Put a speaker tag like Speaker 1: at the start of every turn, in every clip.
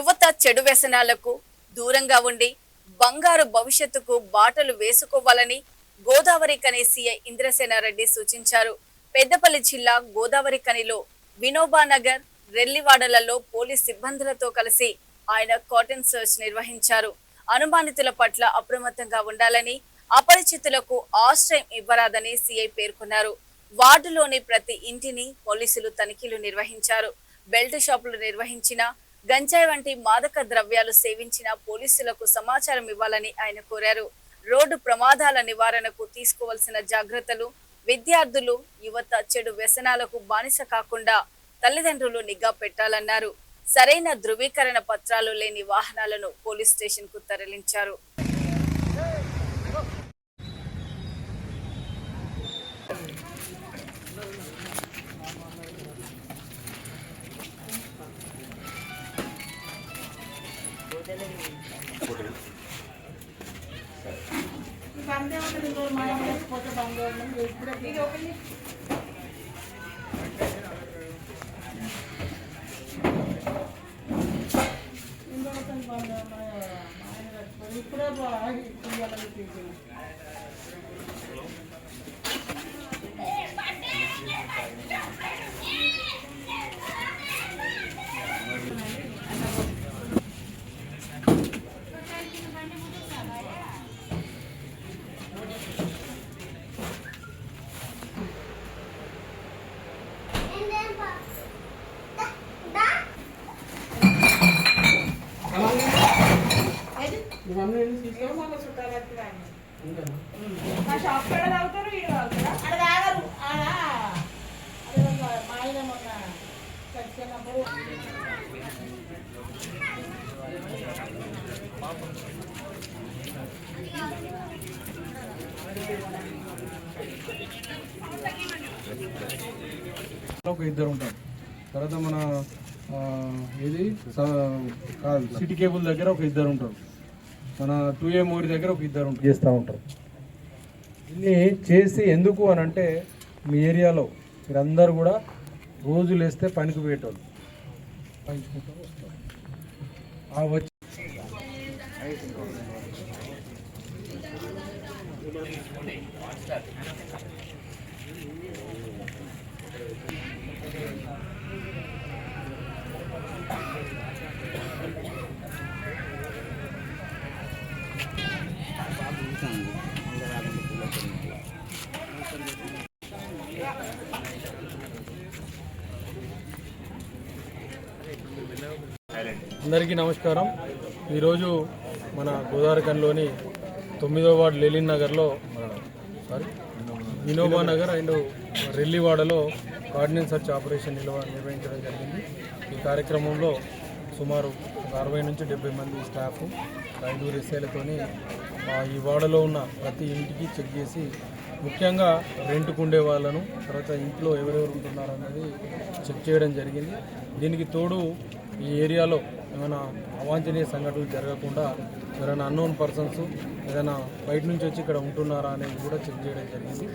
Speaker 1: యువత చెడు వ్యసనాలకు దూరంగా ఉండి బంగారు భవిష్యత్తుకు బాటలు వేసుకోవాలని గోదావరి కని సీఐ ఇంద్రసేనారెడ్డి సూచించారు. పెద్దపల్లి జిల్లా గోదావరి కనిలో వినోబానగర్, రెల్లివాడలలో పోలీస్ సిబ్బందులతో కలిసి ఆయన కాటన్ సర్చ్ నిర్వహించారు. అనుమానితుల పట్ల అప్రమత్తంగా ఉండాలని, అపరిచితులకు ఆశ్రయం ఇవ్వరాదని సీఐ పేర్కొన్నారు. వార్డులోని ప్రతి ఇంటిని పోలీసులు తనిఖీలు నిర్వహించారు. బెల్ట్ షాపులు నిర్వహించిన, గంజాయి వంటి మాదక ద్రవ్యాలు సేవించిన పోలీసులకు సమాచారం ఇవ్వాలని ఆయన కోరారు. రోడ్డు ప్రమాదాల నివారణకు తీసుకోవాల్సిన జాగ్రత్తలు, విద్యార్థులు, యువత చెడు వ్యసనాలకు బానిస కాకుండా తల్లిదండ్రులు నిఘా పెట్టాలన్నారు. సరైన ధృవీకరణ పత్రాలు లేని వాహనాలను పోలీస్ స్టేషన్ కు తరలించారు.
Speaker 2: షాప్ కడ తాగుతారు, ఈడు తాగుతారా? అక్కడ తాగరు. మా ఆయన మొన్న చచ్చిపోయినప్పుడు
Speaker 3: ఒక ఇద్దరు ఉంటారు. తర్వాత మన ఇది సిటీ కేబుల్ దగ్గర ఒక ఇద్దరు ఉంటారు. మన 2A మోరి దగ్గర ఒక ఇద్దరు చేస్తూ ఉంటారు. ఇన్ని చేసి ఎందుకు అని అంటే, మీ ఏరియాలో మీరందరూ కూడా రోజులు వేస్తే పనికి పోయేటోళ్ళు పంచుకుంటారు వస్తారు. ఆ వచ్చి అందరికీ నమస్కారం. ఈరోజు మన గోదావరికన్లోని 9వ వార్డు లెలిన్ నగర్లో వినోబా నగర్ అండ్ రెల్లివాడలో కార్డినెన్స్ సర్చ్ ఆపరేషన్ నిర్వహించడం జరిగింది. ఈ కార్యక్రమంలో సుమారు 60 నుంచి 70 మంది స్టాఫ్, 5 ఎస్ఐలతోని ఈ వాడలో ఉన్న ప్రతి ఇంటికి చెక్ చేసి, ముఖ్యంగా రెంట్కు ఉండే వాళ్ళను, తర్వాత ఇంట్లో ఎవరెవరు ఉంటున్నారు అన్నది చెక్ చేయడం జరిగింది. దీనికి తోడు ఈ ఏరియాలో ఏమైనా అవాంఛనీయ సంఘటనలు జరగకుండా ఎవరైనా అన్నోన్ పర్సన్స్ ఏదైనా బయట నుంచి వచ్చి ఇక్కడ ఉంటున్నారా అనేది కూడా చెక్ చేయడం జరిగింది.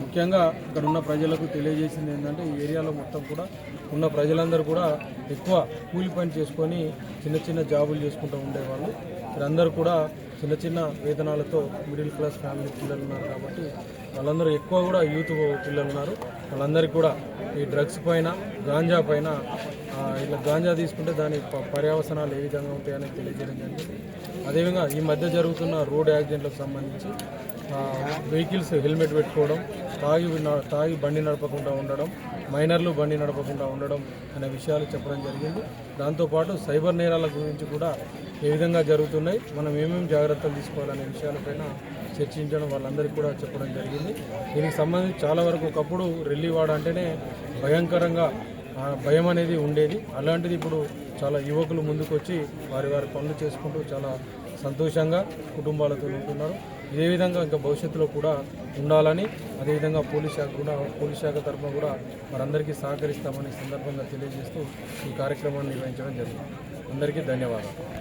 Speaker 3: ముఖ్యంగా ఇక్కడ ఉన్న ప్రజలకు తెలియజేసింది ఏంటంటే, ఈ ఏరియాలో మొత్తం కూడా ఉన్న ప్రజలందరూ కూడా ఎక్కువ కూలి పని చేసుకొని చిన్న చిన్న జాబులు చేసుకుంటూ ఉండేవాళ్ళు. వీరందరూ కూడా చిన్న చిన్న వేతనాలతో మిడిల్ క్లాస్ ఫ్యామిలీ పిల్లలు ఉన్నారు కాబట్టి వాళ్ళందరూ ఎక్కువ కూడా యూత్ పిల్లలు ఉన్నారు. వాళ్ళందరికీ కూడా ఈ డ్రగ్స్ పైన, గాంజా పైన, ఇలా గాంజా తీసుకుంటే దాని పర్యవసనాలు ఏ విధంగా ఉంటాయని తెలియజేయడం జరిగింది. అదేవిధంగా ఈ మధ్య జరుగుతున్న రోడ్ యాక్సిడెంట్లకు సంబంధించి వెహికల్స్ హెల్మెట్ పెట్టుకోవడం, తాగి బండి నడపకుండా ఉండడం, మైనర్లు బండి నడపకుండా ఉండడం అనే విషయాలు చెప్పడం జరిగింది. దాంతోపాటు సైబర్ నేరాల గురించి కూడా ఏ విధంగా జరుగుతున్నాయి, మనం ఏమేమి జాగ్రత్తలు తీసుకోవాలనే విషయాలపైన చర్చించడం వాళ్ళందరికీ కూడా చెప్పడం జరిగింది. దీనికి సంబంధించి చాలా వరకు ఒకప్పుడు రెల్లివాడ అంటేనే భయంకరంగా భయం అనేది ఉండేది. అలాంటిది ఇప్పుడు చాలా యువకులు ముందుకు వచ్చి వారి పనులు చేసుకుంటూ చాలా సంతోషంగా కుటుంబాలతో ఉంటున్నారు. ఇదే విధంగా ఇంకా భవిష్యత్తులో కూడా ఉండాలని, అదేవిధంగా పోలీస్ శాఖ తరఫున కూడా మనందరికీ సహకరిస్తామని సందర్భంగా తెలియజేస్తూ ఈ కార్యక్రమాన్ని నిర్వహించడం జరిగింది. అందరికీ ధన్యవాదాలు.